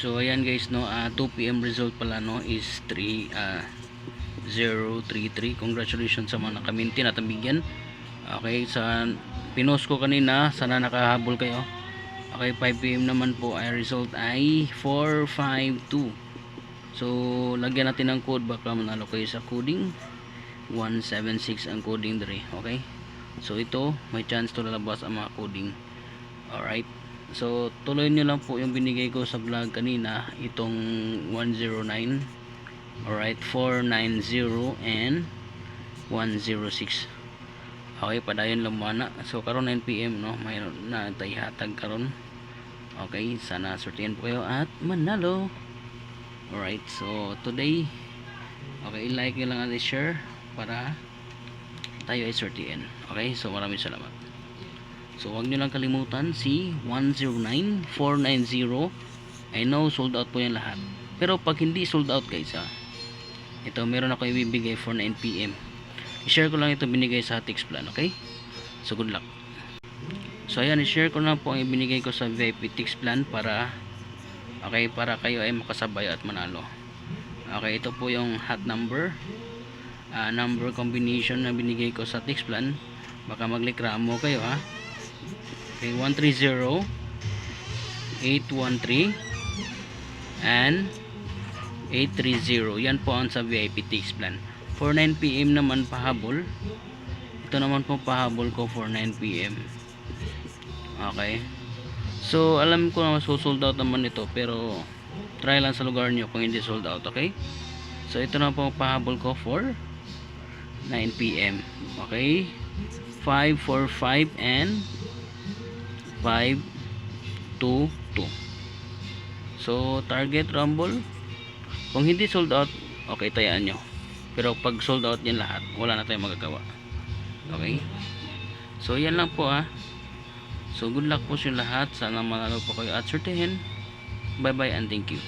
So ayan guys, no, 2 PM result pala, no, is 3033. Congratulations sa mga nakamintin at nabigyan. Okay, sa pinost ko kanina, sana nakahabol kayo. Okay, 5 PM naman po ay result ay 452. So lagyan natin ng code, baka manalo kayo sa coding. 176 ang coding dere. Okay, so ito may chance to lalabas ang mga coding. Alright, so tuloy nyo lang po yung binigay ko sa vlog kanina, itong 109. Alright, 490 and 106. Okay, padayon lang muna. So karon 9 PM, no, mayroon na tayo hatag karon. Okay, sana sortihan po kayo at manalo. Alright, so today, okay, like nyo lang at share para tayo ay sortihan. Okay, so maraming salamat. So wag nyo lang kalimutan si 109490. I know sold out po yan lahat, pero pag hindi sold out guys, ito meron ako ibibigay for 9 PM. I-share ko lang ito binigay sa text plan. Okay, so good luck. So ayan, i-share ko na po ang ibinigay ko sa VIP text plan para para kayo ay makasabay at manalo. Okay, ito po yung hot number, number combination na binigay ko sa text plan. Baka maglikramo kayo, Okay, 130 813 and 830. Yan po ang sa VIP text plan. For 9 PM naman pahabol. Ito naman po pahabol ko for 9 PM. Okay, so alam ko na sold out naman ito, pero try lang sa lugar nyo kung hindi sold out. Okay, so ito na po pahabol ko for 9 PM. Okay, 545 and 522. So target rumble, kung hindi sold out, okay, tayaan nyo. Pero pag sold out yan lahat, wala na tayong magagawa. Okay, so yan lang po. So good luck po sa lahat, sana manalo po kayo at sortihin. Bye bye and thank you.